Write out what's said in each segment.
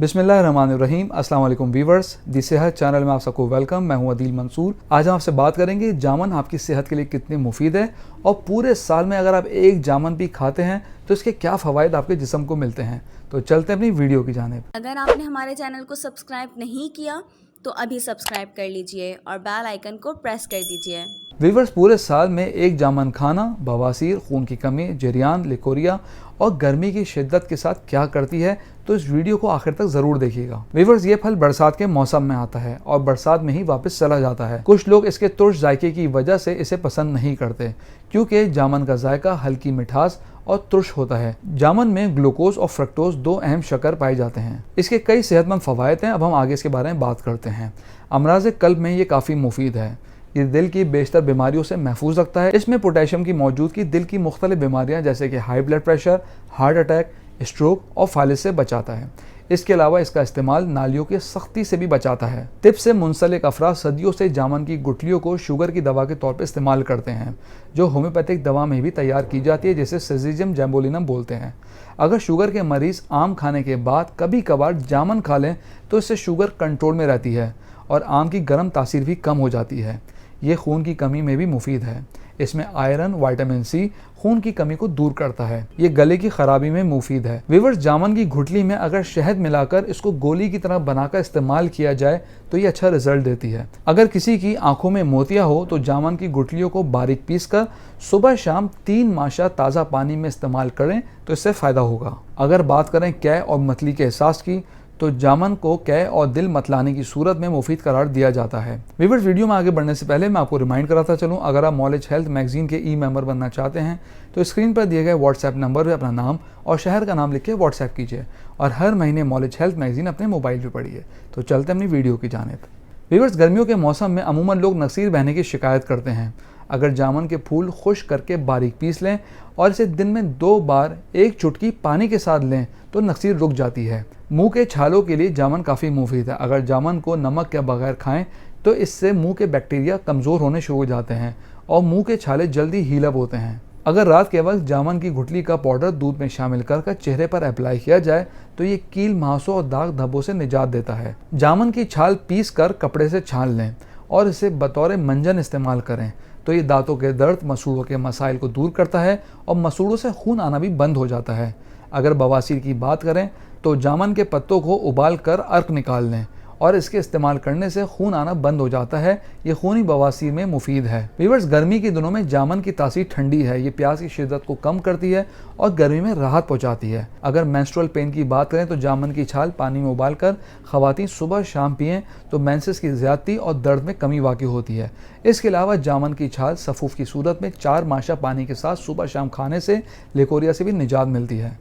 बिस्मिल्लाहिर्रहमानिर्रहीम। अस्सलाम वालेकुम वीवर्स, दी सेहत चैनल में आप सबको वेलकम। मैं हूं अदील मंसूर। आज हम आपसे बात करेंगे जामुन आपकी सेहत के लिए कितनी मुफीद है और पूरे साल में अगर आप एक जामुन भी खाते हैं तो इसके क्या फ़वाइद आपके जिस्म को मिलते हैं। तो चलते हैं अपनी वीडियो की जानिब। अगर आपने हमारे चैनल को सब्सक्राइब नहीं किया तो अभी सब्सक्राइब कर लीजिए और बेल आइकन को प्रेस कर दीजिए। वीवर्स, पूरे साल में एक जामुन खाना बवासीर, खून की कमी, जरियान, लिकोरिया और गर्मी की शिद्दत के साथ क्या करती है, तो इस वीडियो को आखिर तक ज़रूर देखिएगा। वीवर्स, ये फल बरसात के मौसम में आता है और बरसात में ही वापस चला जाता है। कुछ लोग इसके तुर्श जायके की वजह से इसे पसंद नहीं करते क्योंकि जामुन का जायका हल्की मिठास और तुर्श होता है। जामुन में ग्लूकोज और फ्रक्टोज दो अहम शक्कर पाए जाते हैं। इसके कई सेहतमंद फ़वाइद हैं। अब हम आगे इसके बारे में बात करते हैं। अमराज़ कल्ब में ये काफ़ी मुफीद है। ये दिल की बेशतर बीमारियों से महफूज रखता है। इसमें पोटेशियम की मौजूदगी दिल की मुख्तलिफ बीमारियां जैसे कि high blood pressure, heart attack, stroke और फालिज से बचाता है। इसके अलावा इसका इस्तेमाल नालियों की सख्ती से भी बचाता है। तिब से मुंसलिक अफराद सदियों से जामुन की गुठलियों को शुगर की दवा के तौर पर इस्तेमाल करते हैं, जो होम्योपैथिक दवा में भी तैयार की जाती है, जिसे सिज़िजियम जैम्बोलिनम बोलते हैं। अगर शुगर के मरीज़ आम खाने के बाद कभी कभार जामुन खा लें तो इससे शुगर कंट्रोल में रहती है और आम की गर्म तासीर भी कम हो जाती है। ये खून की कमी में भी मुफीद है। इसमें आयरन, विटामिन सी खून की कमी को दूर करता है। ये गले की खराबी में मुफीद है। वीवर्स, जामुन की गुठली में अगर शहद मिलाकर इसको गोली की तरह बनाकर इस्तेमाल किया जाए तो ये अच्छा रिजल्ट देती है। अगर किसी की आंखों में मोतिया हो तो जामुन की गुठलियों को बारीक पीसकर सुबह शाम 3 माशा ताज़ा पानी में इस्तेमाल करें तो इससे फ़ायदा होगा। अगर बात करें कै और मतली के एहसास की तो जामुन को कै और दिल मतलाने की सूरत में मुफीद करार दिया जाता है। वीवर्स, वीडियो में आगे बढ़ने से पहले मैं आपको रिमाइंड कराता चलूं, अगर आप नॉलेज हेल्थ मैगजीन के मेंबर बनना चाहते हैं तो स्क्रीन पर दिए गए व्हाट्सएप नंबर पर अपना नाम और शहर का नाम लिख के व्हाट्सएप कीजिए और हर महीने नॉलेज हेल्थ मैगजीन अपने मोबाइल पर पढ़िए। तो चलते अपनी वीडियो की जानिब। वीवर्स, गर्मियों के मौसम में अमूमन लोग नक्सीर बहने की शिकायत करते हैं। अगर जामुन के फूल खुश्क करके बारीक पीस लें और इसे दिन में 2 बार एक चुटकी पानी के साथ लें तो नक्सीर रुक जाती है। मुंह के छालों के लिए जामुन काफ़ी मुफीद है। अगर जामुन को नमक के बगैर खाएं तो इससे मुंह के बैक्टीरिया कमज़ोर होने शुरू हो जाते हैं और मुंह के छाले जल्दी हील अप होते हैं। अगर रात के वक्त जामुन की गुठली का पाउडर दूध में शामिल कर चेहरे पर अप्लाई किया जाए तो ये कील, महासों और दाग धब्बों से निजात देता है। जामुन की छाल पीस कर कपड़े से छान लें और इसे बतौर मंजन इस्तेमाल करें तो ये दांतों के दर्द, मसूड़ों के मसाइल को दूर करता है और मसूड़ों से खून आना भी बंद हो जाता है। अगर बवासीर की बात करें तो जामुन के पत्तों को उबाल कर अर्क निकाल लें और इसके इस्तेमाल करने से खून आना बंद हो जाता है। ये खूनी बवासीर में मुफीद है। वीवर्स, गर्मी के दिनों में जामुन की तासीर ठंडी है। ये प्यास की शिद्दत को कम करती है और गर्मी में राहत पहुंचाती है। अगर मेंस्ट्रुअल पेन की बात करें तो जामुन की छाल पानी में उबाल कर ख़वातीन सुबह शाम पिएँ तो मेंसेस की ज़्यादती और दर्द में कमी वाक़ई होती है। इसके अलावा जामुन की छाल सफ़ूफ की सूरत में 4 माशा पानी के साथ सुबह शाम खाने से लिकोरिया से भी निजात मिलती है।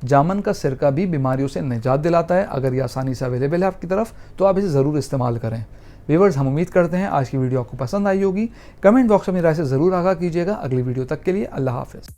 जामुन का सिरका भी बीमारियों से निजात दिलाता है। अगर ये आसानी से अवेलेबल है आपकी तरफ तो आप इसे ज़रूर इस्तेमाल करें। व्यूअर्स, हम उम्मीद करते हैं आज की वीडियो आपको पसंद आई होगी। कमेंट बॉक्स में राय से ज़रूर आगाह कीजिएगा। अगली वीडियो तक के लिए अल्लाह हाफ़िज़।